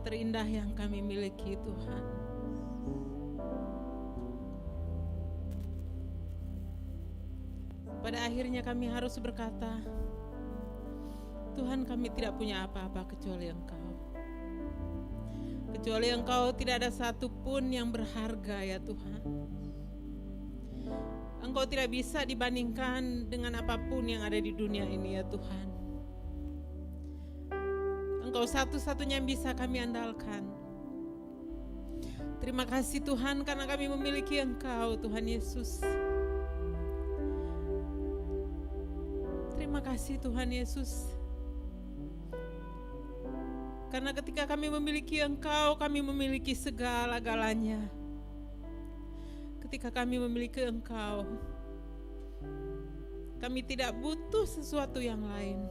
doa terindah yang kami miliki, Tuhan. Pada akhirnya kami harus berkata, Tuhan, kami tidak punya apa-apa kecuali Engkau. Kecuali Engkau tidak ada satupun yang berharga ya Tuhan. Engkau tidak bisa dibandingkan dengan apapun yang ada di dunia ini ya Tuhan. Engkau satu-satunya yang bisa kami andalkan. Terima kasih Tuhan karena kami memiliki Engkau Tuhan Yesus. Terima kasih Tuhan Yesus. Karena ketika kami memiliki Engkau, kami memiliki segala-galanya. Ketika kami memiliki Engkau, kami tidak butuh sesuatu yang lain.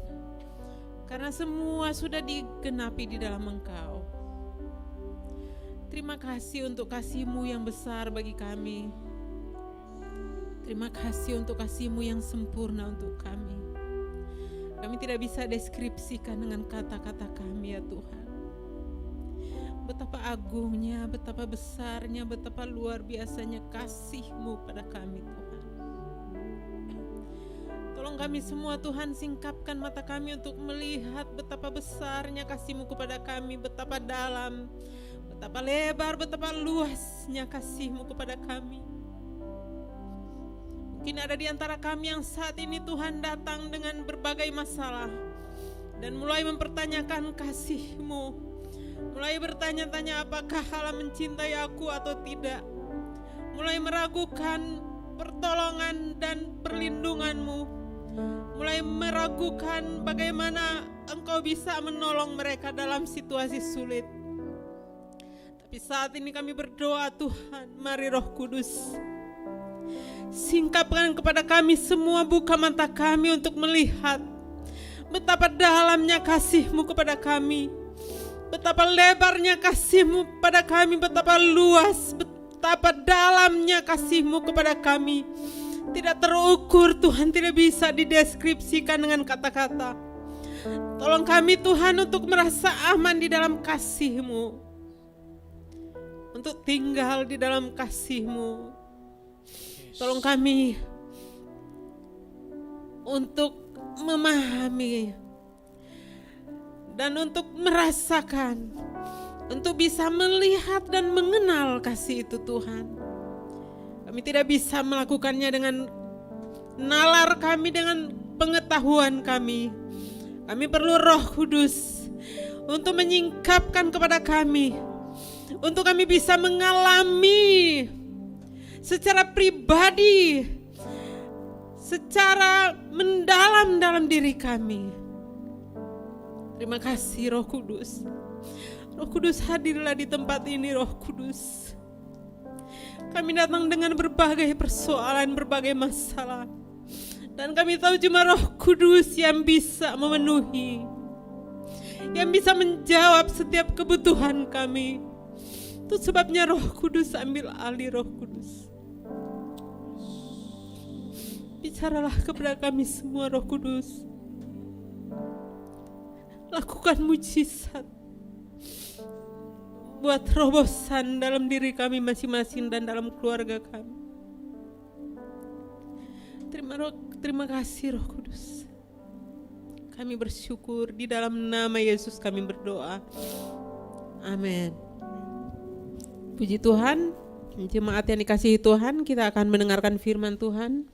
Karena semua sudah digenapi di dalam Engkau. Terima kasih untuk kasih-Mu yang besar bagi kami. Terima kasih untuk kasih-Mu yang sempurna untuk kami. Kami tidak bisa deskripsikan dengan kata-kata kami ya Tuhan. Betapa agungnya, betapa besarnya, betapa luar biasanya kasih-Mu pada kami Tuhan. Tolong kami semua Tuhan, singkapkan mata kami untuk melihat betapa besarnya kasih-Mu kepada kami, betapa dalam, betapa lebar, betapa luasnya kasih-Mu kepada kami. Mungkin ada di antara kami yang saat ini Tuhan datang dengan berbagai masalah dan mulai mempertanyakan kasih-Mu, mulai bertanya-tanya apakah Allah mencintai aku atau tidak, mulai meragukan pertolongan dan perlindungan-Mu, mulai meragukan bagaimana Engkau bisa menolong mereka dalam situasi sulit. Tapi saat ini kami berdoa Tuhan, mari Roh Kudus singkapkan kepada kami semua, buka mata kami untuk melihat betapa dalamnya kasih-Mu kepada kami, betapa lebarnya kasih-Mu pada kami, betapa luas, betapa dalamnya kasih-Mu kepada kami. Tidak terukur Tuhan, tidak bisa dideskripsikan dengan kata-kata. Tolong kami Tuhan untuk merasa aman di dalam kasih-Mu, untuk tinggal di dalam kasih-Mu. Tolong kami untuk memahami dan untuk merasakan, untuk bisa melihat dan mengenal kasih itu Tuhan. Kami tidak bisa melakukannya dengan nalar kami, dengan pengetahuan kami. Kami perlu Roh Kudus untuk menyingkapkan kepada kami, untuk kami bisa mengalami secara pribadi, secara mendalam dalam diri kami. Terima kasih Roh Kudus. Roh Kudus, hadirlah di tempat ini Roh Kudus. Kami datang dengan berbagai persoalan, berbagai masalah, dan kami tahu cuma Roh Kudus yang bisa memenuhi, yang bisa menjawab setiap kebutuhan kami. Itu sebabnya Roh Kudus, ambil alih Roh Kudus. Bicaralah kepada kami semua Roh Kudus. Lakukan mujizat. Buat terobosan dalam diri kami masing-masing dan dalam keluarga kami. Terima kasih Roh Kudus. Kami bersyukur, di dalam nama Yesus kami berdoa. Amin. Puji Tuhan. Jemaat yang dikasihi Tuhan, kita akan mendengarkan firman Tuhan.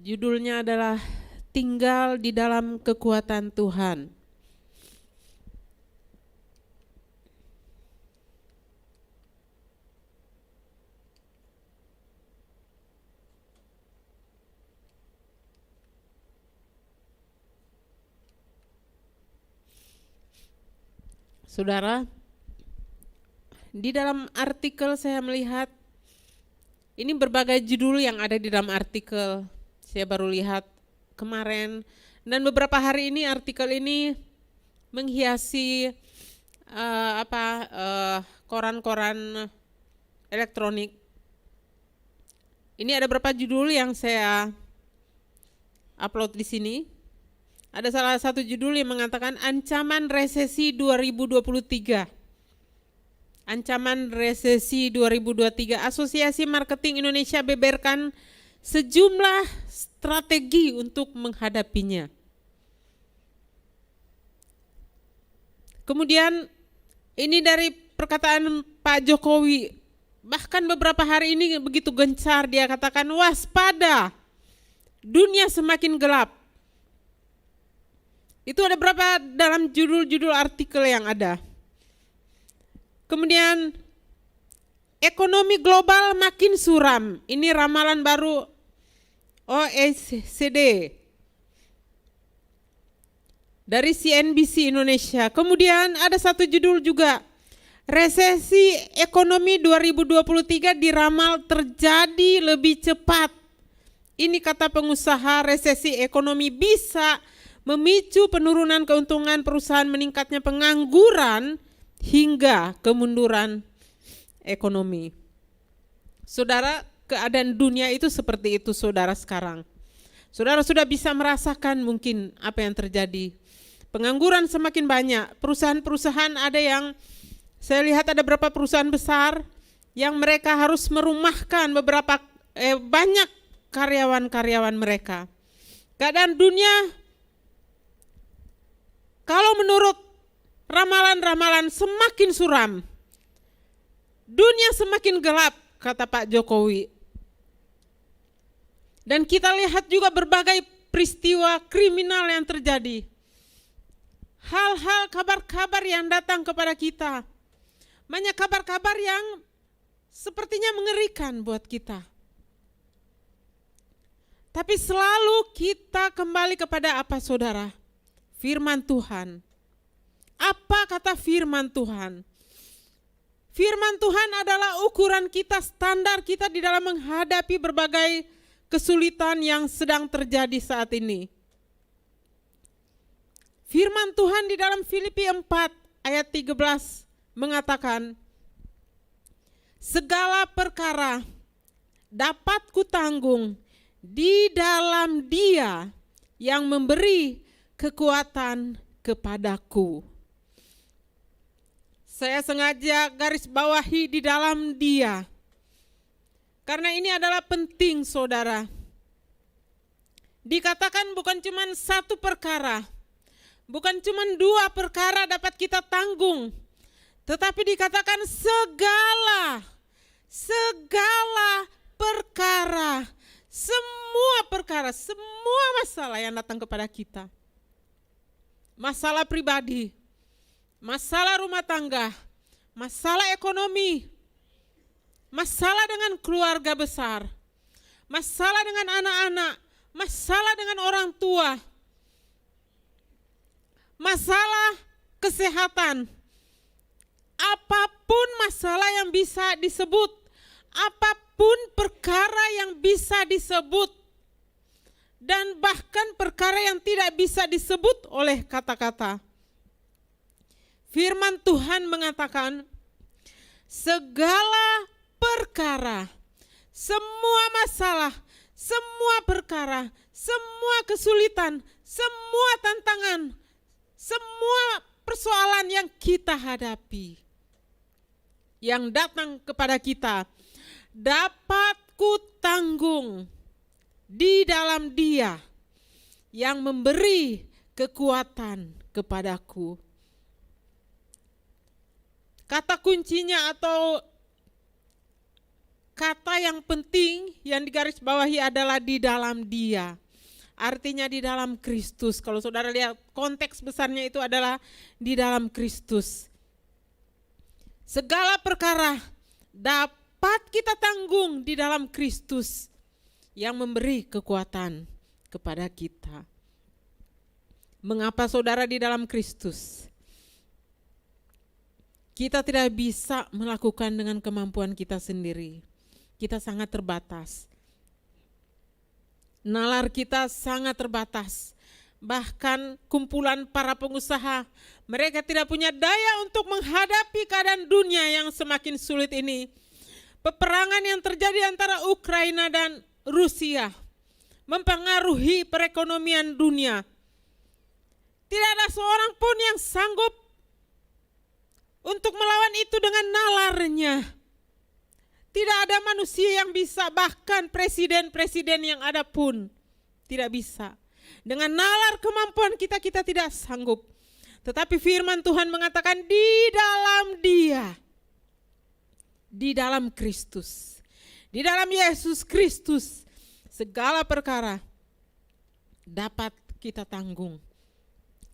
Judulnya adalah Tinggal di dalam Kekuatan Tuhan. Saudara, di dalam artikel saya melihat ini berbagai judul yang ada di dalam artikel. Saya baru lihat kemarin dan beberapa hari ini artikel ini menghiasi koran-koran elektronik. Ini ada beberapa judul yang saya upload di sini. Ada salah satu judul yang mengatakan ancaman resesi 2023. Ancaman resesi 2023. Asosiasi Marketing Indonesia beberkan sejumlah strategi untuk menghadapinya. Kemudian ini dari perkataan Pak Jokowi. Bahkan beberapa hari ini begitu gencar dia katakan waspada. Dunia semakin gelap. Itu ada berapa dalam judul-judul artikel yang ada. Kemudian ekonomi global makin suram. Ini ramalan baru OECD dari CNBC Indonesia. Kemudian ada satu judul juga. Resesi ekonomi 2023 diramal terjadi lebih cepat. Ini kata pengusaha, resesi ekonomi bisa memicu penurunan keuntungan perusahaan, meningkatnya pengangguran, hingga kemunduran ekonomi. Saudara, keadaan dunia itu seperti itu saudara sekarang. Saudara sudah bisa merasakan mungkin apa yang terjadi. Pengangguran semakin banyak, perusahaan-perusahaan ada yang, saya lihat ada beberapa perusahaan besar yang mereka harus merumahkan banyak karyawan-karyawan mereka. Keadaan dunia kalau menurut ramalan-ramalan semakin suram, dunia semakin gelap, kata Pak Jokowi. Dan kita lihat juga berbagai peristiwa kriminal yang terjadi. Hal-hal kabar-kabar yang datang kepada kita. Banyak kabar-kabar yang sepertinya mengerikan buat kita. Tapi selalu kita kembali kepada apa saudara? Firman Tuhan. Apa kata firman Tuhan? Firman Tuhan adalah ukuran kita, standar kita di dalam menghadapi berbagai kesulitan yang sedang terjadi saat ini. Firman Tuhan di dalam Filipi 4 ayat 13 mengatakan, segala perkara dapat kutanggung di dalam Dia yang memberi kekuatan kepadaku. Saya sengaja garis bawahi di dalam Dia. Karena ini adalah penting saudara. Dikatakan bukan cuma satu perkara. Bukan cuma dua perkara dapat kita tanggung. Tetapi dikatakan segala perkara. Semua perkara, semua masalah yang datang kepada kita. Masalah pribadi, masalah rumah tangga, masalah ekonomi, masalah dengan keluarga besar, masalah dengan anak-anak, masalah dengan orang tua, masalah kesehatan, apapun masalah yang bisa disebut, apapun perkara yang bisa disebut, dan bahkan perkara yang tidak bisa disebut oleh kata-kata. Firman Tuhan mengatakan, segala perkara, semua masalah, semua perkara, semua kesulitan, semua tantangan, semua persoalan yang kita hadapi, yang datang kepada kita, dapat kutanggung di dalam Dia yang memberi kekuatan kepadaku. Kata kuncinya atau kata yang penting yang digarisbawahi adalah di dalam Dia. Artinya di dalam Kristus. Kalau saudara lihat konteks besarnya itu adalah di dalam Kristus. Segala perkara dapat kita tanggung di dalam Kristus yang memberi kekuatan kepada kita. Mengapa saudara di dalam Kristus? Kita tidak bisa melakukan dengan kemampuan kita sendiri. Kita sangat terbatas. Nalar kita sangat terbatas. Bahkan kumpulan para pengusaha, mereka tidak punya daya untuk menghadapi keadaan dunia yang semakin sulit ini. Peperangan yang terjadi antara Ukraina dan Rusia mempengaruhi perekonomian dunia. Tidak ada seorang pun yang sanggup untuk melawan itu dengan nalarnya. Tidak ada manusia yang bisa, bahkan presiden-presiden yang ada pun tidak bisa. Dengan nalar kemampuan kita, kita tidak sanggup. Tetapi firman Tuhan mengatakan di dalam Dia, di dalam Kristus, di dalam Yesus Kristus, segala perkara dapat kita tanggung.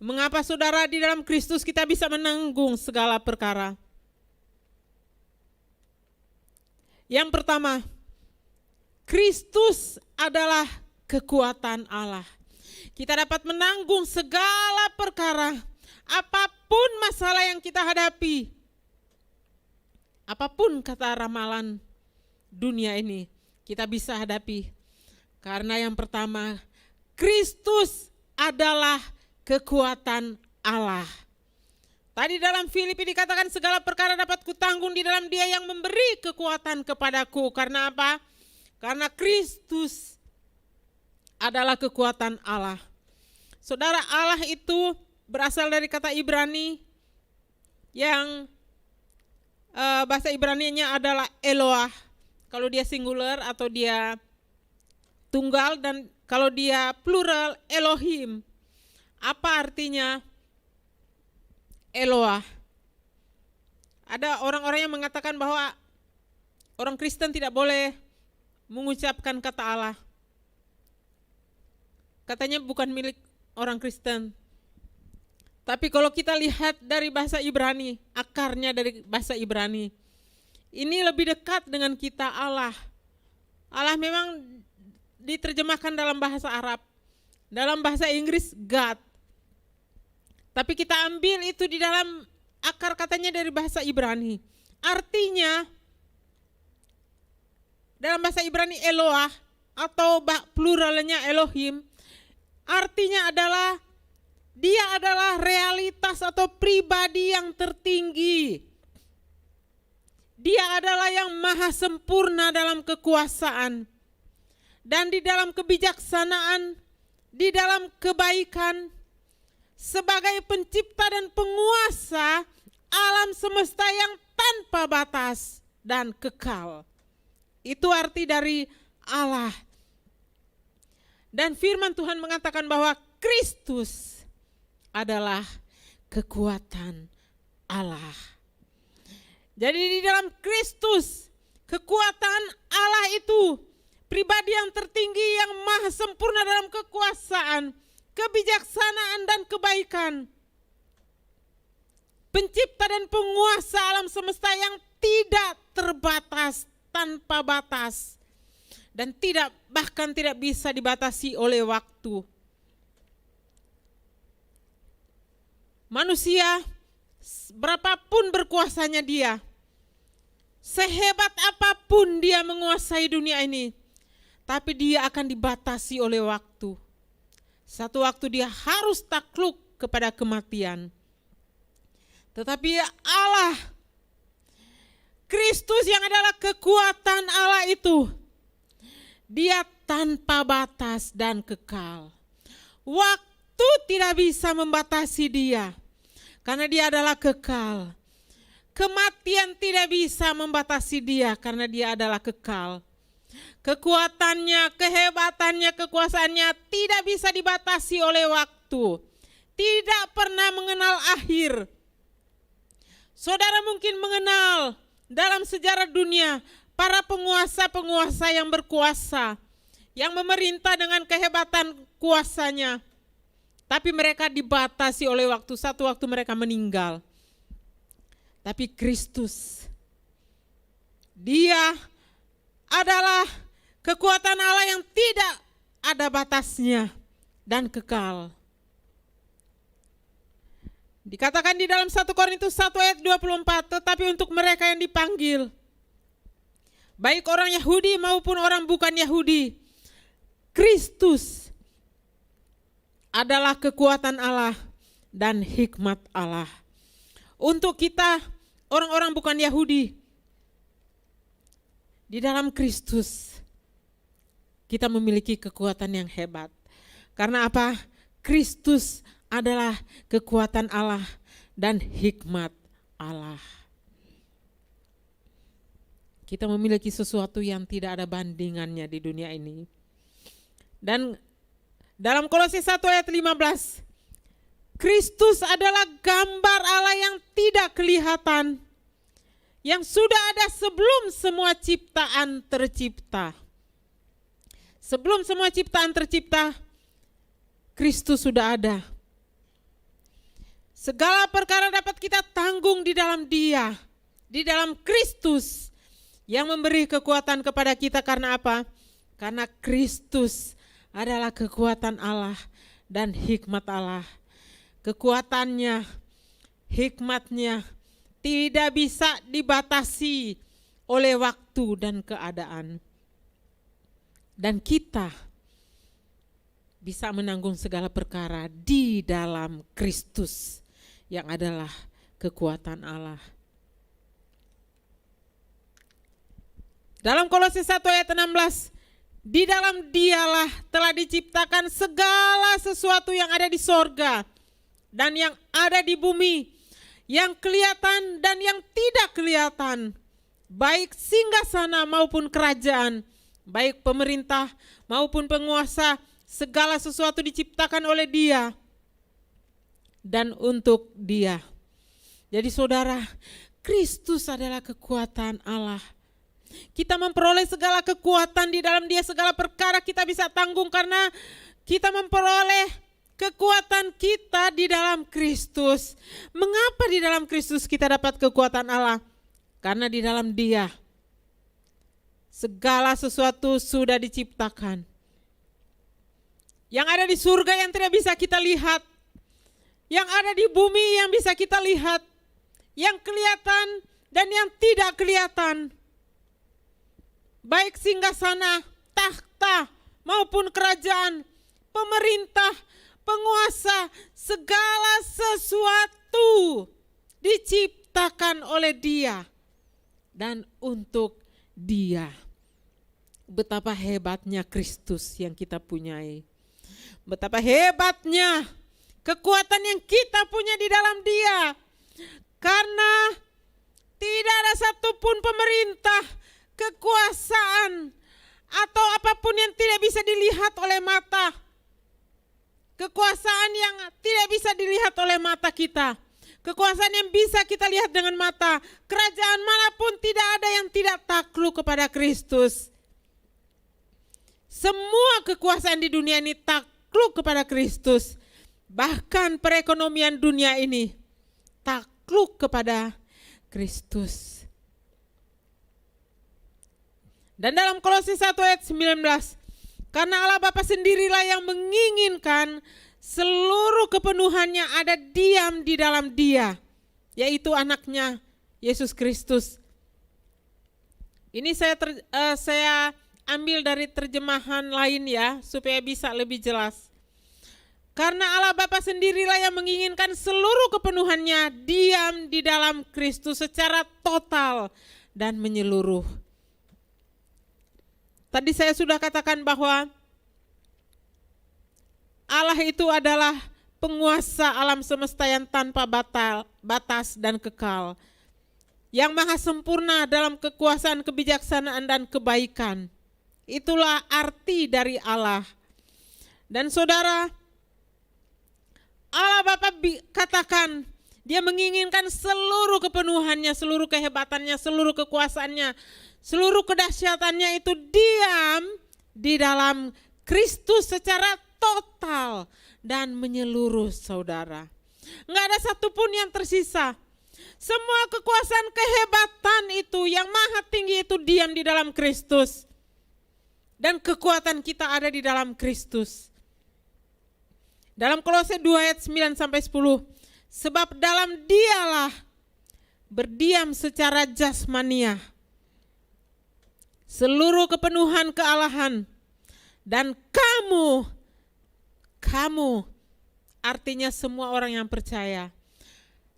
Mengapa saudara di dalam Kristus kita bisa menanggung segala perkara? Yang pertama, Kristus adalah kekuatan Allah. Kita dapat menanggung segala perkara, apapun masalah yang kita hadapi, apapun kata ramalan dunia ini, kita bisa hadapi. Karena yang pertama, Kristus adalah kekuatan Allah. Tadi dalam Filipi dikatakan segala perkara dapat kutanggung di dalam Dia yang memberi kekuatan kepadaku. Karena apa? Karena Kristus adalah kekuatan Allah. Saudara, Allah itu berasal dari kata Ibrani yang bahasa Ibraninya adalah Eloah. Kalau dia singular atau dia tunggal, dan kalau dia plural Elohim. Apa artinya Eloah? Ada orang-orang yang mengatakan bahwa orang Kristen tidak boleh mengucapkan kata Allah. Katanya bukan milik orang Kristen. Tapi kalau kita lihat dari bahasa Ibrani, akarnya dari bahasa Ibrani, ini lebih dekat dengan kita Allah. Allah memang diterjemahkan dalam bahasa Arab, dalam bahasa Inggris God. Tapi kita ambil itu di dalam akar katanya dari bahasa Ibrani. Artinya dalam bahasa Ibrani Eloah atau pluralnya Elohim, artinya adalah Dia adalah realitas atau pribadi yang tertinggi. Dia adalah yang maha sempurna dalam kekuasaan dan di dalam kebijaksanaan, di dalam kebaikan. Sebagai pencipta dan penguasa alam semesta yang tanpa batas dan kekal. Itu arti dari Allah. Dan firman Tuhan mengatakan bahwa Kristus adalah kekuatan Allah. Jadi di dalam Kristus, kekuatan Allah itu pribadi yang tertinggi yang maha sempurna dalam kekuasaan, kebijaksanaan dan kebaikan. Pencipta dan penguasa alam semesta yang tidak terbatas, tanpa batas, dan bahkan tidak bisa dibatasi oleh waktu. Manusia, berapapun berkuasanya dia, sehebat apapun dia menguasai dunia ini, tapi dia akan dibatasi oleh waktu. Satu waktu dia harus takluk kepada kematian. Tetapi Allah, Kristus yang adalah kekuatan Allah itu, Dia tanpa batas dan kekal. Waktu tidak bisa membatasi Dia, karena Dia adalah kekal. Kematian tidak bisa membatasi Dia, karena Dia adalah kekal. Kekuatannya, kehebatannya, kekuasaannya tidak bisa dibatasi oleh waktu. Tidak pernah mengenal akhir. Saudara mungkin mengenal dalam sejarah dunia para penguasa-penguasa yang berkuasa, yang memerintah dengan kehebatan kuasanya. Tapi mereka dibatasi oleh waktu, satu waktu mereka meninggal. Tapi Kristus, Dia adalah kekuatan Allah yang tidak ada batasnya dan kekal. Dikatakan di dalam 1 Korintus 1 ayat 24, tetapi untuk mereka yang dipanggil, baik orang Yahudi maupun orang bukan Yahudi, Kristus adalah kekuatan Allah dan hikmat Allah. Untuk kita orang-orang bukan Yahudi, di dalam Kristus kita memiliki kekuatan yang hebat. Karena apa? Kristus adalah kekuatan Allah dan hikmat Allah. Kita memiliki sesuatu yang tidak ada bandingannya di dunia ini. Dan dalam Kolose 1 ayat 15, Kristus adalah gambar Allah yang tidak kelihatan, yang sudah ada sebelum semua ciptaan tercipta. Sebelum semua ciptaan tercipta, Kristus sudah ada. Segala perkara dapat kita tanggung di dalam Dia, di dalam Kristus yang memberi kekuatan kepada kita. Karena apa? Karena Kristus adalah kekuatan Allah dan hikmat Allah. Kekuatannya, hikmatnya tidak bisa dibatasi oleh waktu dan keadaan. Dan kita bisa menanggung segala perkara di dalam Kristus yang adalah kekuatan Allah. Dalam Kolose 1 ayat 16, di dalam Dialah telah diciptakan segala sesuatu yang ada di sorga dan yang ada di bumi, yang kelihatan dan yang tidak kelihatan, baik singgasana maupun kerajaan, baik pemerintah maupun penguasa, segala sesuatu diciptakan oleh Dia dan untuk Dia. Jadi saudara, Kristus adalah kekuatan Allah. Kita memperoleh segala kekuatan di dalam Dia, segala perkara kita bisa tanggung karena kita memperoleh kekuatan kita di dalam Kristus. Mengapa di dalam Kristus kita dapat kekuatan Allah? Karena di dalam Dia segala sesuatu sudah diciptakan. Yang ada di surga yang tidak bisa kita lihat, yang ada di bumi yang bisa kita lihat, yang kelihatan dan yang tidak kelihatan. Baik singgasana, takhta maupun kerajaan, pemerintah, penguasa, segala sesuatu diciptakan oleh Dia dan untuk Dia. Betapa hebatnya Kristus yang kita punyai. Betapa hebatnya kekuatan yang kita punya di dalam Dia. Karena tidak ada satupun pemerintah, kekuasaan atau apapun yang tidak bisa dilihat oleh mata. Kekuasaan yang tidak bisa dilihat oleh mata kita. Kekuasaan yang bisa kita lihat dengan mata. Kerajaan manapun tidak ada yang tidak takluk kepada Kristus. Semua kekuasaan di dunia ini takluk kepada Kristus. Bahkan perekonomian dunia ini takluk kepada Kristus. Dan dalam Kolose 1 ayat 19, karena Allah Bapa sendirilah yang menginginkan seluruh kepenuhannya ada diam di dalam Dia, yaitu anaknya Yesus Kristus. Ini saya ambil dari terjemahan lain ya, supaya bisa lebih jelas. Karena Allah Bapa sendirilah yang menginginkan seluruh kepenuhannya diam di dalam Kristus secara total dan menyeluruh. Tadi saya sudah katakan bahwa Allah itu adalah penguasa alam semesta yang tanpa batas dan kekal, yang maha sempurna dalam kekuasaan, kebijaksanaan, dan kebaikan. Itulah arti dari Allah. Dan saudara, Allah Bapa katakan Dia menginginkan seluruh kepenuhannya, seluruh kehebatannya, seluruh kekuasaannya, seluruh kedahsyatannya itu diam di dalam Kristus secara total dan menyeluruh saudara. Enggak ada satupun yang tersisa. Semua kekuasaan kehebatan itu yang maha tinggi itu diam di dalam Kristus. Dan kekuatan kita ada di dalam Kristus. Dalam Kolose 2 ayat 9-10. Sebab dalam Dialah berdiam secara jasmania seluruh kepenuhan kealahan, dan kamu artinya semua orang yang percaya,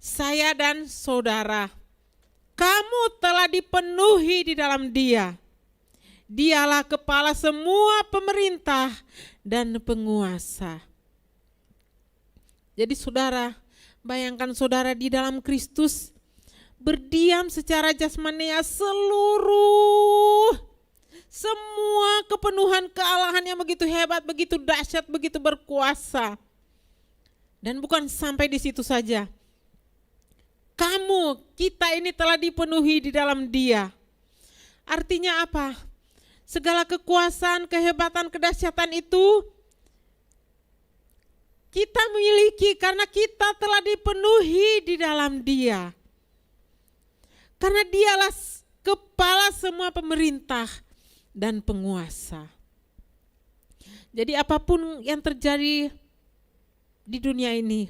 saya dan saudara, kamu telah dipenuhi di dalam Dia. Dialah kepala semua pemerintah dan penguasa. Jadi saudara, bayangkan saudara di dalam Kristus berdiam secara jasmania semua kepenuhan kealahan yang begitu hebat, begitu dahsyat, begitu berkuasa. Dan bukan sampai di situ saja. Kita ini telah dipenuhi di dalam Dia. Artinya apa? Segala kekuasaan, kehebatan, kedahsyatan itu kita miliki karena kita telah dipenuhi di dalam Dia. Karena Dialah kepala semua pemerintah dan penguasa. Jadi apapun yang terjadi di dunia ini,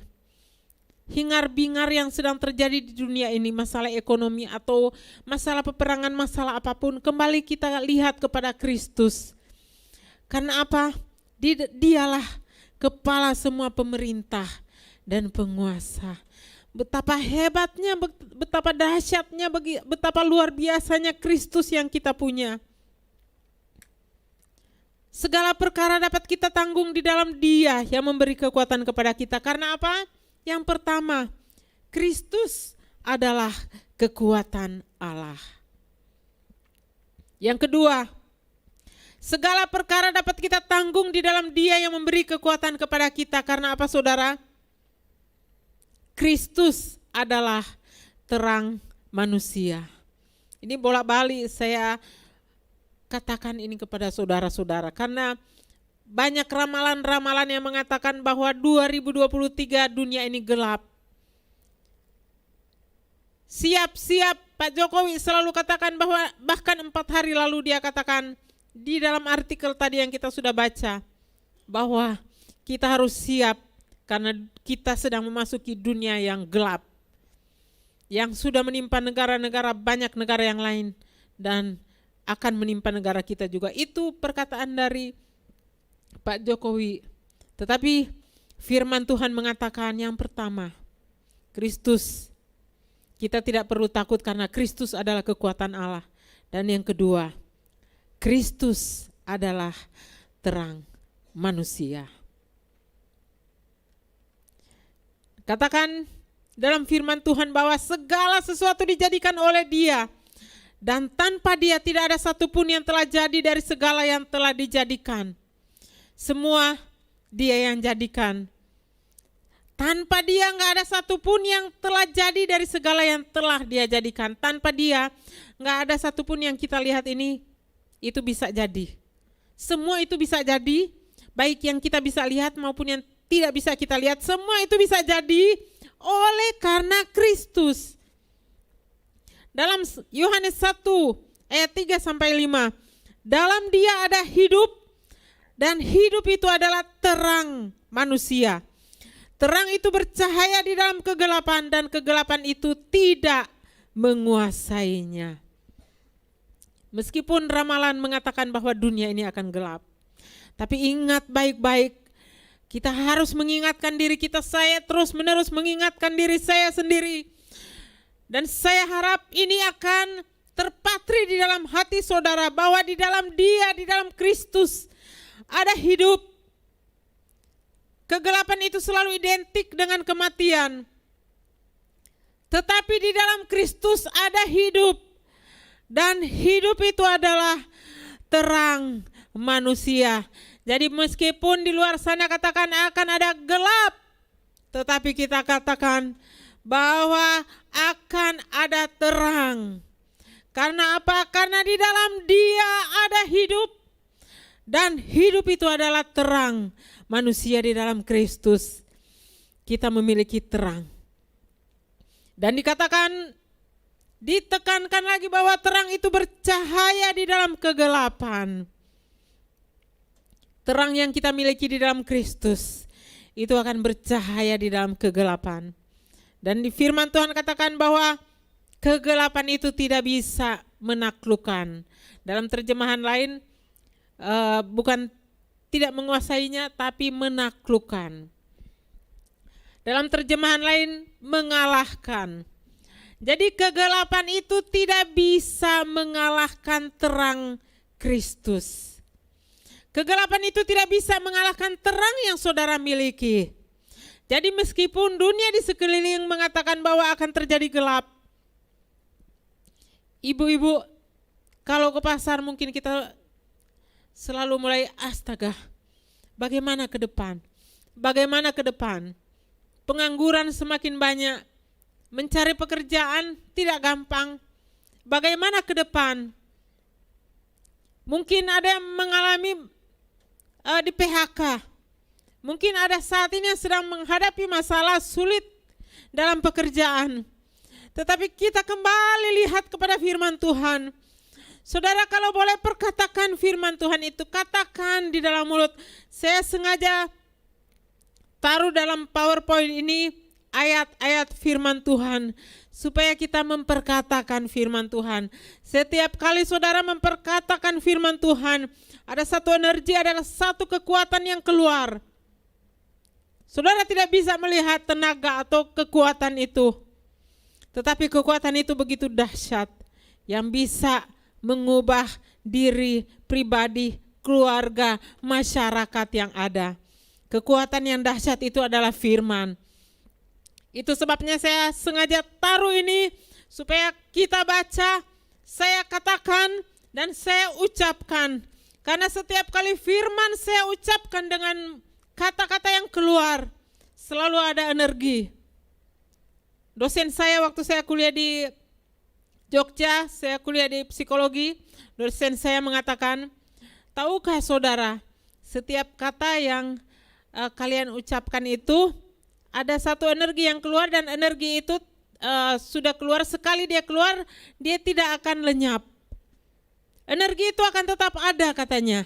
hingar-bingar yang sedang terjadi di dunia ini, masalah ekonomi atau masalah peperangan, masalah apapun, kembali kita lihat kepada Kristus. Karena apa? Dialah kepala semua pemerintah dan penguasa. Betapa hebatnya, betapa dahsyatnya, betapa luar biasanya Kristus yang kita punya. Segala perkara dapat kita tanggung di dalam Dia yang memberi kekuatan kepada kita. Karena apa? Yang pertama, Kristus adalah kekuatan Allah. Yang kedua, segala perkara dapat kita tanggung di dalam Dia yang memberi kekuatan kepada kita. Karena apa saudara? Kristus adalah terang manusia. Ini bolak-balik saya katakan ini kepada saudara-saudara, karena banyak ramalan-ramalan yang mengatakan bahwa 2023 dunia ini gelap. Siap-siap, Pak Jokowi selalu katakan bahwa bahkan 4 hari lalu dia katakan di dalam artikel tadi yang kita sudah baca, bahwa kita harus siap karena kita sedang memasuki dunia yang gelap, yang sudah menimpa negara-negara, banyak negara yang lain, dan akan menimpa negara kita juga. Itu perkataan dari Pak Jokowi. Tetapi firman Tuhan mengatakan yang pertama, Kristus. Kita tidak perlu takut karena Kristus adalah kekuatan Allah. Dan yang kedua, Kristus adalah terang manusia. Katakan dalam firman Tuhan bahwa segala sesuatu dijadikan oleh Dia. Dan tanpa Dia tidak ada satupun yang telah jadi dari segala yang telah dijadikan. Semua Dia yang jadikan. Tanpa Dia nggak ada satupun yang telah jadi dari segala yang telah Dia jadikan. Tanpa Dia nggak ada satupun yang kita lihat ini itu bisa jadi. Semua itu bisa jadi, baik yang kita bisa lihat maupun yang tidak bisa kita lihat. Semua itu bisa jadi oleh karena Kristus. Dalam Yohanes 1 ayat 3 sampai 5, dalam Dia ada hidup dan hidup itu adalah terang manusia. Terang itu bercahaya di dalam kegelapan dan kegelapan itu tidak menguasainya. Meskipun ramalan mengatakan bahwa dunia ini akan gelap, tapi ingat baik-baik, kita harus mengingatkan diri kita. Saya terus menerus mengingatkan diri saya sendiri. Dan saya harap ini akan terpatri di dalam hati saudara bahwa di dalam Dia, di dalam Kristus ada hidup. Kegelapan itu selalu identik dengan kematian. Tetapi di dalam Kristus ada hidup. Dan hidup itu adalah terang manusia. Jadi meskipun di luar sana katakan akan ada gelap, tetapi kita katakan bahwa akan ada terang. Karena apa? Karena di dalam Dia ada hidup. Dan hidup itu adalah terang manusia di dalam Kristus. Kita memiliki terang. Dan ditekankan lagi bahwa terang itu bercahaya di dalam kegelapan. Terang yang kita miliki di dalam Kristus itu akan bercahaya di dalam kegelapan. Dan di firman Tuhan katakan bahwa kegelapan itu tidak bisa menaklukkan. Dalam terjemahan lain bukan tidak menguasainya tapi menaklukkan. Dalam terjemahan lain mengalahkan. Jadi kegelapan itu tidak bisa mengalahkan terang Kristus. Kegelapan itu tidak bisa mengalahkan terang yang saudara miliki. Jadi meskipun dunia di sekeliling mengatakan bahwa akan terjadi gelap, ibu-ibu kalau ke pasar mungkin kita selalu mulai astaga, bagaimana ke depan? Bagaimana ke depan? Pengangguran semakin banyak, mencari pekerjaan tidak gampang. Bagaimana ke depan? Mungkin ada yang mengalami di PHK. Mungkin ada saat ini yang sedang menghadapi masalah sulit dalam pekerjaan. Tetapi kita kembali lihat kepada firman Tuhan. Saudara, kalau boleh perkatakan firman Tuhan itu, katakan di dalam mulut. Saya sengaja taruh dalam PowerPoint ini ayat-ayat firman Tuhan, supaya kita memperkatakan firman Tuhan. Setiap kali saudara memperkatakan firman Tuhan, ada satu energi, adalah satu kekuatan yang keluar. Saudara tidak bisa melihat tenaga atau kekuatan itu, tetapi kekuatan itu begitu dahsyat yang bisa mengubah diri, pribadi, keluarga, masyarakat yang ada. Kekuatan yang dahsyat itu adalah firman. Itu sebabnya saya sengaja taruh ini supaya kita baca, saya katakan dan saya ucapkan. Karena setiap kali firman saya ucapkan dengan kata-kata yang keluar, selalu ada energi. Dosen saya waktu saya kuliah di Jogja, saya kuliah di psikologi, dosen saya mengatakan, tahukah saudara, setiap kata yang kalian ucapkan itu, ada satu energi yang keluar, dan energi itu sudah keluar, sekali dia keluar, dia tidak akan lenyap. Energi itu akan tetap ada katanya.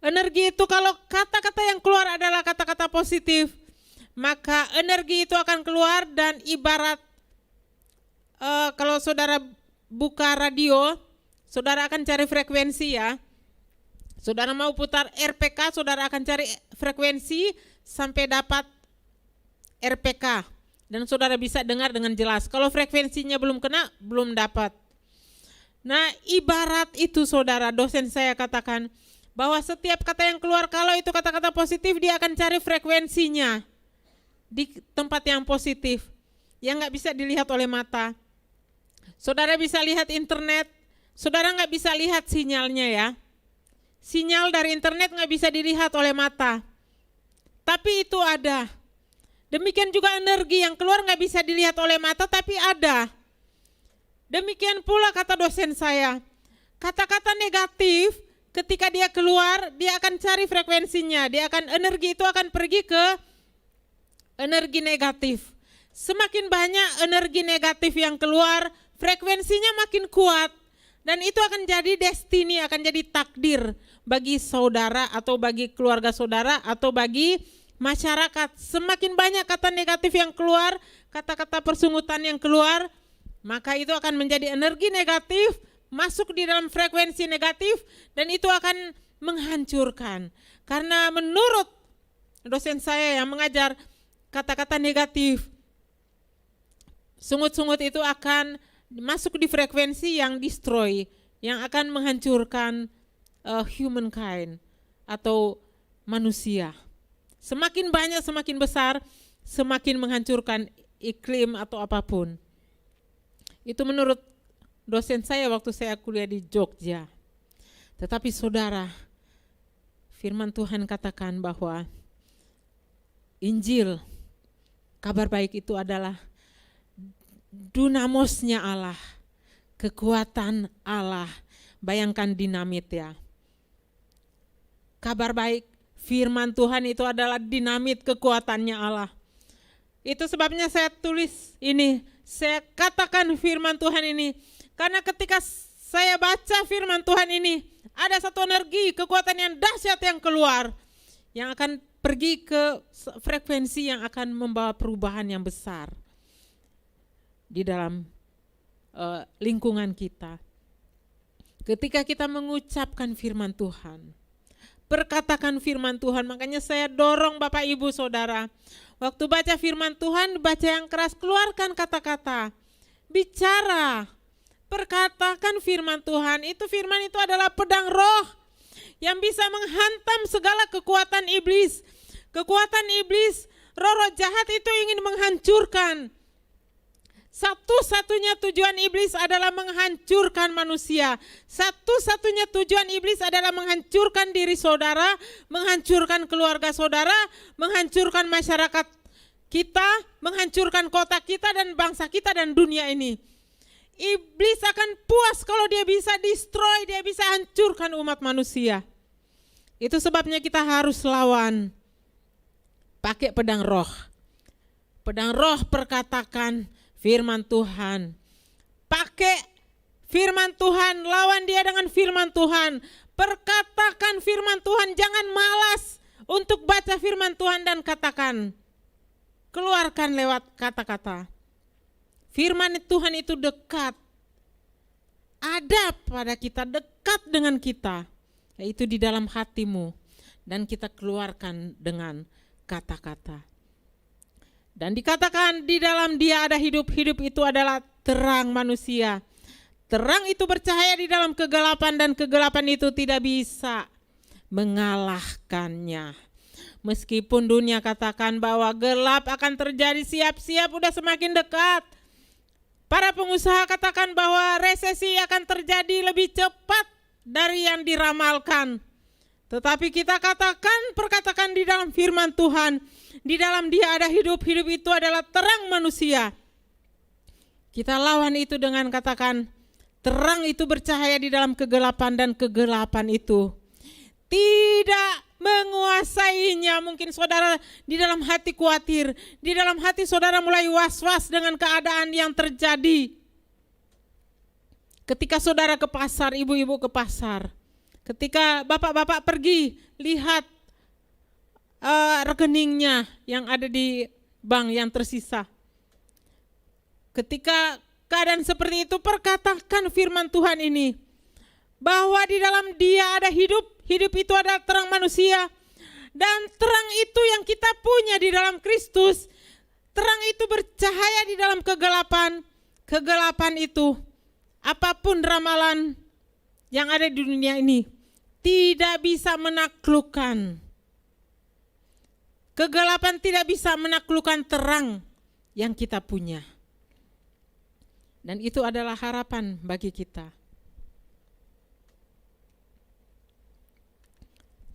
Energi itu kalau kata-kata yang keluar adalah kata-kata positif, maka energi itu akan keluar dan ibarat kalau saudara buka radio, saudara akan cari frekuensi ya. Saudara mau putar RPK, saudara akan cari frekuensi sampai dapat RPK. Dan saudara bisa dengar dengan jelas. Kalau frekuensinya belum kena, belum dapat. Nah, ibarat itu saudara, dosen saya katakan, bahwa setiap kata yang keluar, kalau itu kata-kata positif, dia akan cari frekuensinya di tempat yang positif, yang gak bisa dilihat oleh mata. Saudara bisa lihat internet, saudara gak bisa lihat sinyalnya ya. Sinyal dari internet gak bisa dilihat oleh mata, tapi itu ada. Demikian juga energi yang keluar gak bisa dilihat oleh mata, tapi ada. Demikian pula kata dosen saya, kata-kata negatif ketika dia keluar, dia akan cari frekuensinya, dia akan, energi itu akan pergi ke energi negatif. Semakin banyak energi negatif yang keluar, frekuensinya makin kuat, dan itu akan jadi destiny, akan jadi takdir bagi saudara atau bagi keluarga saudara atau bagi masyarakat. Semakin banyak kata negatif yang keluar, kata-kata persungutan yang keluar, maka itu akan menjadi energi negatif, masuk di dalam frekuensi negatif, dan itu akan menghancurkan. Karena menurut dosen saya yang mengajar, kata-kata negatif, sungut-sungut itu akan masuk di frekuensi yang destroy, yang akan menghancurkan humankind atau manusia. Semakin banyak, semakin besar, semakin menghancurkan iklim atau apapun. Itu menurut dosen saya waktu saya kuliah di Jogja. Tetapi saudara, firman Tuhan katakan bahwa Injil, kabar baik itu adalah dunamosnya Allah, kekuatan Allah. Bayangkan dinamit ya. Kabar baik, firman Tuhan itu adalah dinamit kekuatannya Allah. Itu sebabnya saya tulis ini, saya katakan firman Tuhan ini. Karena ketika saya baca firman Tuhan ini, ada satu energi, kekuatan yang dahsyat yang keluar, yang akan pergi ke frekuensi yang akan membawa perubahan yang besar di dalam lingkungan kita. Ketika kita mengucapkan firman Tuhan, perkatakan firman Tuhan, makanya saya dorong Bapak Ibu Saudara, waktu baca firman Tuhan, baca yang keras, keluarkan kata-kata, bicara. perkatakan firman Tuhan. Firman itu adalah pedang roh yang bisa menghantam segala kekuatan iblis. Kekuatan iblis, roh-roh jahat itu ingin menghancurkan. Satu-satunya tujuan iblis adalah menghancurkan manusia. Satu-satunya tujuan iblis adalah menghancurkan diri saudara, menghancurkan keluarga saudara, menghancurkan masyarakat kita, menghancurkan kota kita dan bangsa kita dan dunia ini. Iblis akan puas kalau dia bisa destroy, dia bisa hancurkan umat manusia. Itu sebabnya kita harus lawan pakai pedang roh. Pedang roh perkatakan firman Tuhan. Pakai firman Tuhan, lawan dia dengan firman Tuhan. Perkatakan firman Tuhan, jangan malas untuk baca firman Tuhan dan katakan. Keluarkan lewat kata-kata. Firman Tuhan itu dekat. Ada pada kita, dekat dengan kita. Yaitu di dalam hatimu. Dan kita keluarkan dengan kata-kata. Dan dikatakan di dalam dia ada hidup. Hidup itu adalah terang manusia. Terang itu bercahaya di dalam kegelapan dan kegelapan itu tidak bisa mengalahkannya. Meskipun dunia katakan bahwa gelap akan terjadi, siap-siap udah semakin dekat. Para pengusaha katakan bahwa resesi akan terjadi lebih cepat dari yang diramalkan. Tetapi kita perkatakan di dalam firman Tuhan, di dalam dia ada hidup, hidup itu adalah terang manusia. Kita lawan itu dengan katakan, terang itu bercahaya di dalam kegelapan dan kegelapan itu tidak menguasainya. Mungkin saudara di dalam hati khawatir, di dalam hati saudara mulai was-was dengan keadaan yang terjadi. Ketika saudara ke pasar, ibu-ibu ke pasar, ketika bapak-bapak pergi lihat rekeningnya yang ada di bank yang tersisa. Ketika keadaan seperti itu, perkatakan firman Tuhan ini, bahwa di dalam dia ada hidup, hidup itu adalah terang manusia, dan terang itu yang kita punya di dalam Kristus. Terang itu bercahaya di dalam kegelapan. Kegelapan itu, apapun ramalan yang ada di dunia ini, tidak bisa menaklukkan. Kegelapan tidak bisa menaklukkan terang yang kita punya. Dan itu adalah harapan bagi kita.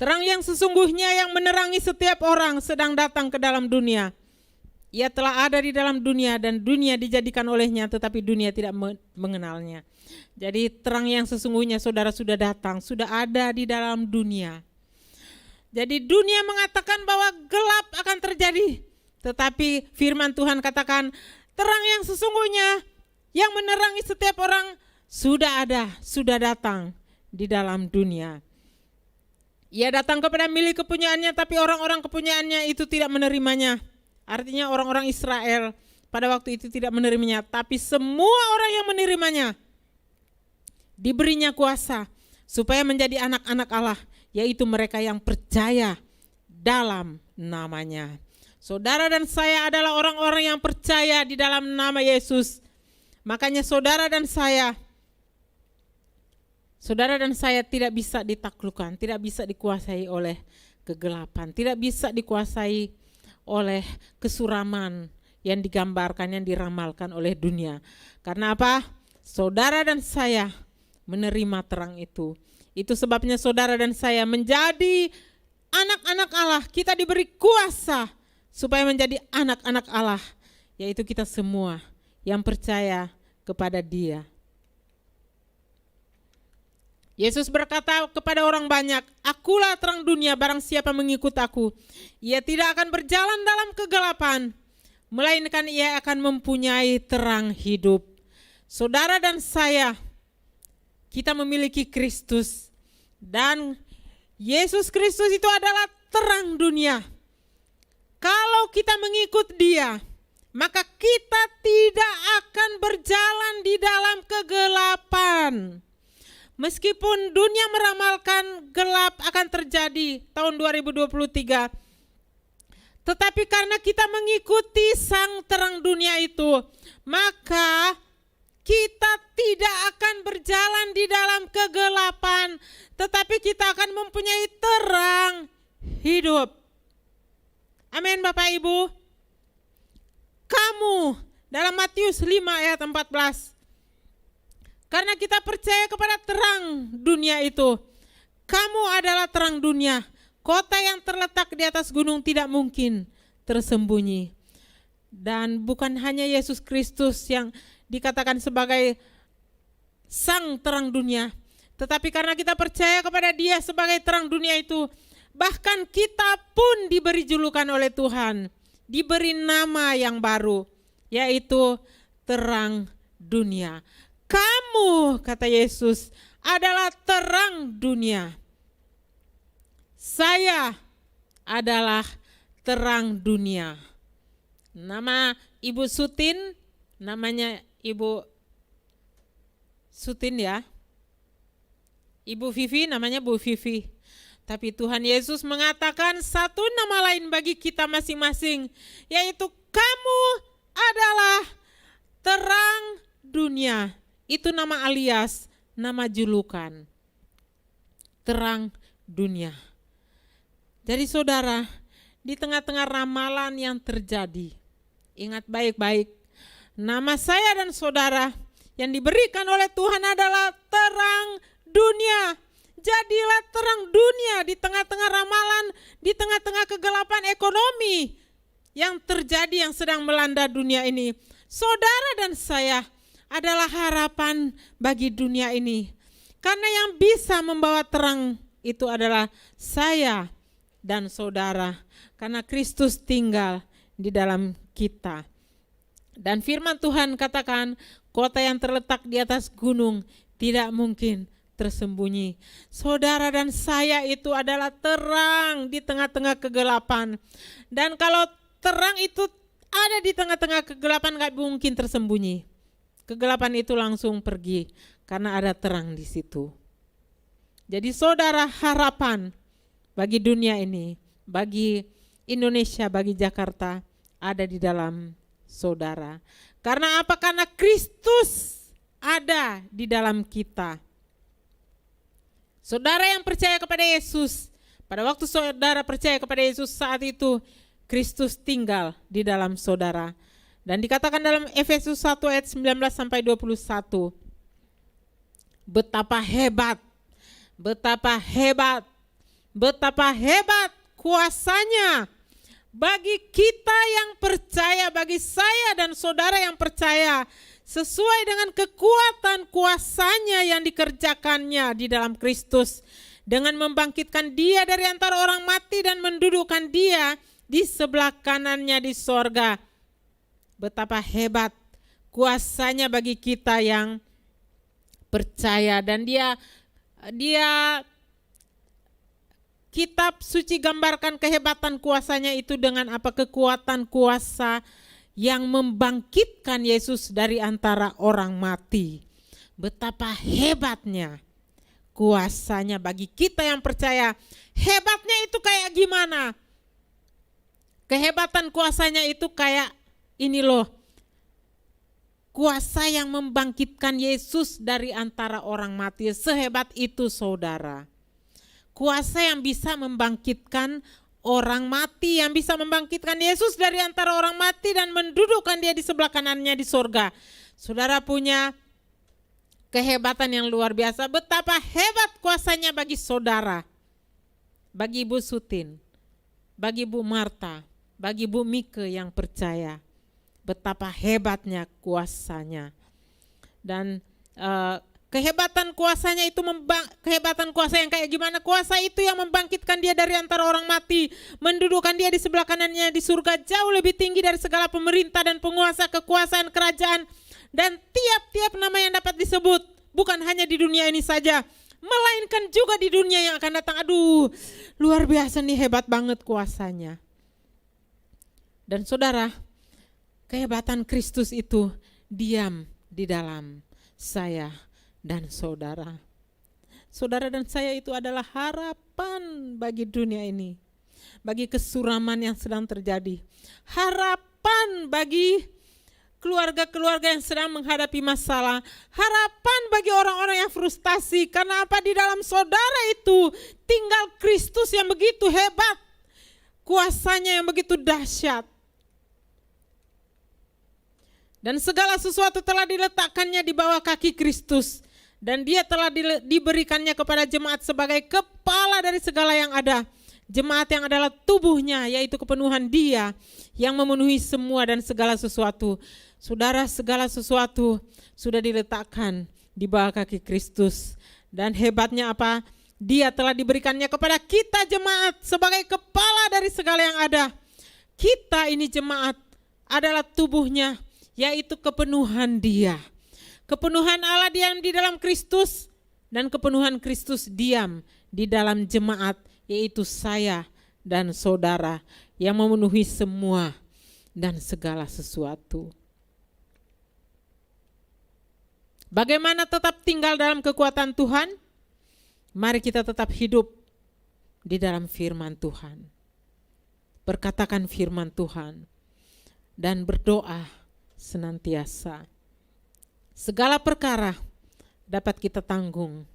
Terang yang sesungguhnya yang menerangi setiap orang sedang datang ke dalam dunia. Ia telah ada di dalam dunia dan dunia dijadikan olehnya, tetapi dunia tidak mengenalnya. Jadi terang yang sesungguhnya saudara sudah datang, sudah ada di dalam dunia. Jadi dunia mengatakan bahwa gelap akan terjadi, tetapi firman Tuhan katakan terang yang sesungguhnya yang menerangi setiap orang sudah ada, sudah datang di dalam dunia. Ia datang kepada milik kepunyaannya, tapi orang-orang kepunyaannya itu tidak menerimanya. Artinya orang-orang Israel pada waktu itu tidak menerimanya, tapi semua orang yang menerimanya diberinya kuasa supaya menjadi anak-anak Allah, yaitu mereka yang percaya dalam namanya. Saudara dan saya adalah orang-orang yang percaya di dalam nama Yesus. Makanya saudara dan saya tidak bisa ditaklukkan, tidak bisa dikuasai oleh kegelapan, tidak bisa dikuasai oleh kesuraman yang digambarkan, yang diramalkan oleh dunia. Karena apa? Saudara dan saya menerima terang itu. Itu sebabnya saudara dan saya menjadi anak-anak Allah. Kita diberi kuasa supaya menjadi anak-anak Allah, yaitu kita semua yang percaya kepada Dia. Yesus berkata kepada orang banyak, "Akulah terang dunia, barang siapa mengikut aku, ia tidak akan berjalan dalam kegelapan, melainkan ia akan mempunyai terang hidup." Saudara dan saya, kita memiliki Kristus, dan Yesus Kristus itu adalah terang dunia. Kalau kita mengikut Dia, maka kita tidak akan berjalan di dalam kegelapan. Meskipun dunia meramalkan gelap akan terjadi tahun 2023, tetapi karena kita mengikuti sang terang dunia itu, maka kita tidak akan berjalan di dalam kegelapan, tetapi kita akan mempunyai terang hidup. Amin Bapak Ibu. Kamu dalam Matius 5 ayat 14. Karena kita percaya kepada terang dunia itu. Kamu adalah terang dunia. Kota yang terletak di atas gunung tidak mungkin tersembunyi. Dan bukan hanya Yesus Kristus yang dikatakan sebagai sang terang dunia, tetapi karena kita percaya kepada Dia sebagai terang dunia itu, bahkan kita pun diberi julukan oleh Tuhan, diberi nama yang baru, yaitu terang dunia. Kamu, kata Yesus, adalah terang dunia. Saya adalah terang dunia. Nama Ibu Sutin, namanya Ibu Sutin ya. Ibu Vivi namanya Bu Vivi. Tapi Tuhan Yesus mengatakan satu nama lain bagi kita masing-masing, yaitu kamu adalah terang dunia. Itu nama alias, nama julukan. Terang dunia. Jadi saudara, di tengah-tengah ramalan yang terjadi, ingat baik-baik, nama saya dan saudara yang diberikan oleh Tuhan adalah terang dunia. Jadilah terang dunia di tengah-tengah ramalan, di tengah-tengah kegelapan ekonomi yang terjadi, yang sedang melanda dunia ini. Saudara dan saya adalah harapan bagi dunia ini. Karena yang bisa membawa terang itu adalah saya dan saudara. Karena Kristus tinggal di dalam kita. Dan firman Tuhan katakan, kota yang terletak di atas gunung tidak mungkin tersembunyi. Saudara dan saya itu adalah terang di tengah-tengah kegelapan. Dan kalau terang itu ada di tengah-tengah kegelapan, gak mungkin tersembunyi. Kegelapan itu langsung pergi karena ada terang di situ. Jadi saudara, harapan bagi dunia ini, bagi Indonesia, bagi Jakarta ada di dalam saudara. Karena apa? Karena Kristus ada di dalam kita. Saudara yang percaya kepada Yesus, pada waktu saudara percaya kepada Yesus, saat itu Kristus tinggal di dalam saudara. Dan dikatakan dalam Efesus 1 ayat 19 sampai 21. Betapa hebat, betapa hebat, betapa hebat kuasanya bagi kita yang percaya, bagi saya dan saudara yang percaya, sesuai dengan kekuatan kuasanya yang dikerjakannya di dalam Kristus, dengan membangkitkan Dia dari antara orang mati dan mendudukkan Dia di sebelah kanannya di sorga. Betapa hebat kuasanya bagi kita yang percaya. Dan dia kitab suci gambarkan kehebatan kuasanya itu dengan apa? Kekuatan kuasa yang membangkitkan Yesus dari antara orang mati. Betapa hebatnya kuasanya bagi kita yang percaya. Hebatnya itu kayak gimana? Kehebatan kuasanya itu kayak ini loh, kuasa yang membangkitkan Yesus dari antara orang mati. Sehebat itu saudara. Kuasa yang bisa membangkitkan orang mati, yang bisa membangkitkan Yesus dari antara orang mati dan mendudukkan Dia di sebelah kanannya di sorga. Saudara punya kehebatan yang luar biasa. Betapa hebat kuasanya bagi saudara, bagi Ibu Sutin, bagi Bu Marta, bagi Bu Mike yang percaya. Betapa hebatnya kuasanya. Dan kehebatan kuasanya itu, kehebatan kuasa yang kayak gimana? Kuasa itu yang membangkitkan Dia dari antara orang mati, mendudukkan Dia di sebelah kanannya di surga, jauh lebih tinggi dari segala pemerintah dan penguasa, kekuasaan, kerajaan, dan tiap-tiap nama yang dapat disebut, bukan hanya di dunia ini saja, melainkan juga di dunia yang akan datang. Aduh, luar biasa nih, hebat banget kuasanya. Dan saudara, kehebatan Kristus itu diam di dalam saya dan saudara. Saudara dan saya itu adalah harapan bagi dunia ini, bagi kesuraman yang sedang terjadi. Harapan bagi keluarga-keluarga yang sedang menghadapi masalah, harapan bagi orang-orang yang frustasi. Karena apa? Di dalam saudara itu tinggal Kristus yang begitu hebat, kuasanya yang begitu dahsyat. Dan segala sesuatu telah diletakkannya di bawah kaki Kristus. Dan dia telah diberikannya kepada jemaat sebagai kepala dari segala yang ada. Jemaat yang adalah tubuhnya, yaitu kepenuhan dia yang memenuhi semua dan segala sesuatu. Saudara, segala sesuatu sudah diletakkan di bawah kaki Kristus. Dan hebatnya apa? Dia telah diberikannya kepada kita jemaat sebagai kepala dari segala yang ada. Kita ini jemaat adalah tubuhnya, yaitu kepenuhan dia. Kepenuhan Allah diam di dalam Kristus dan kepenuhan Kristus diam di dalam jemaat, yaitu saya dan saudara yang memenuhi semua dan segala sesuatu. Bagaimana tetap tinggal dalam kekuatan Tuhan? Mari kita tetap hidup di dalam firman Tuhan. Perkatakan firman Tuhan dan berdoa senantiasa. Segala perkara dapat kita tanggung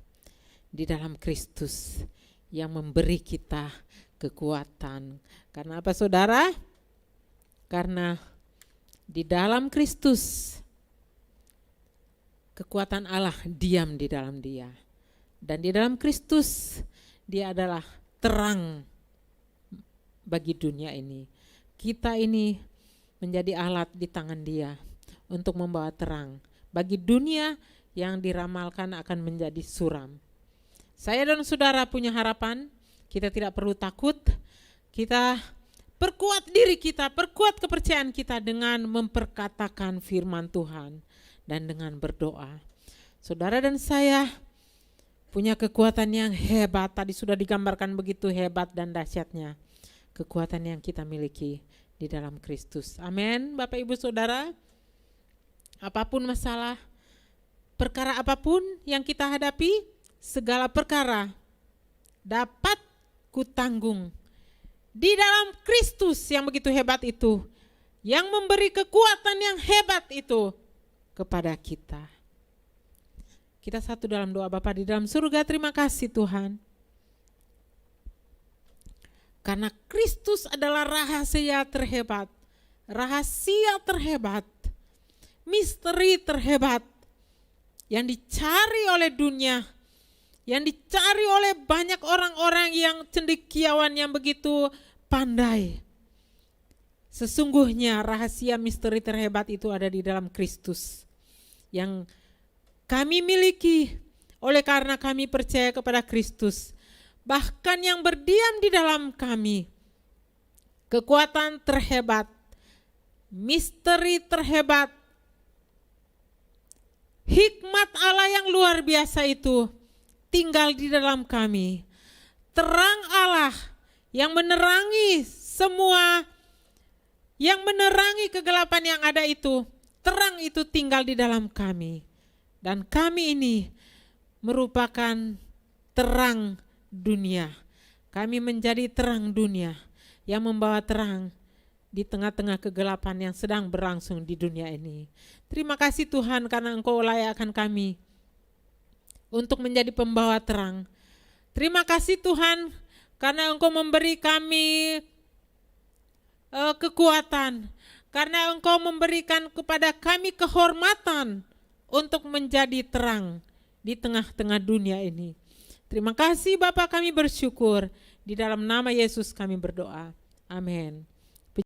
di dalam Kristus yang memberi kita kekuatan. Karena apa saudara? Karena di dalam Kristus kekuatan Allah diam di dalam dia. Dan di dalam Kristus dia adalah terang bagi dunia ini. Kita ini menjadi alat di tangan dia untuk membawa terang bagi dunia yang diramalkan akan menjadi suram. Saya dan saudara punya harapan, kita tidak perlu takut, kita perkuat diri kita, perkuat kepercayaan kita dengan memperkatakan firman Tuhan dan dengan berdoa. Saudara dan saya punya kekuatan yang hebat, tadi sudah digambarkan begitu hebat dan dahsyatnya kekuatan yang kita miliki di dalam Kristus. Amin. Bapak Ibu Saudara, apapun masalah, perkara apapun yang kita hadapi, segala perkara dapat kutanggung di dalam Kristus yang begitu hebat itu, yang memberi kekuatan yang hebat itu kepada kita. Kita satu dalam doa. Bapa di dalam surga, terima kasih Tuhan, karena Kristus adalah rahasia terhebat, misteri terhebat yang dicari oleh dunia, yang dicari oleh banyak orang-orang yang cendekiawan yang begitu pandai. Sesungguhnya rahasia misteri terhebat itu ada di dalam Kristus yang kami miliki oleh karena kami percaya kepada Kristus. Bahkan yang berdiam di dalam kami, kekuatan terhebat, misteri terhebat, hikmat Allah yang luar biasa itu tinggal di dalam kami. Terang Allah yang menerangi semua, yang menerangi kegelapan yang ada itu, terang itu tinggal di dalam kami. Dan kami ini merupakan terang dunia. Kami menjadi terang dunia yang membawa terang di tengah-tengah kegelapan yang sedang berlangsung di dunia ini. Terima kasih Tuhan karena Engkau layakkan kami untuk menjadi pembawa terang. Terima kasih Tuhan karena Engkau memberi kami kekuatan, karena Engkau memberikan kepada kami kehormatan untuk menjadi terang di tengah-tengah dunia ini. Terima kasih Bapa, kami bersyukur. Di dalam nama Yesus kami berdoa. Amin.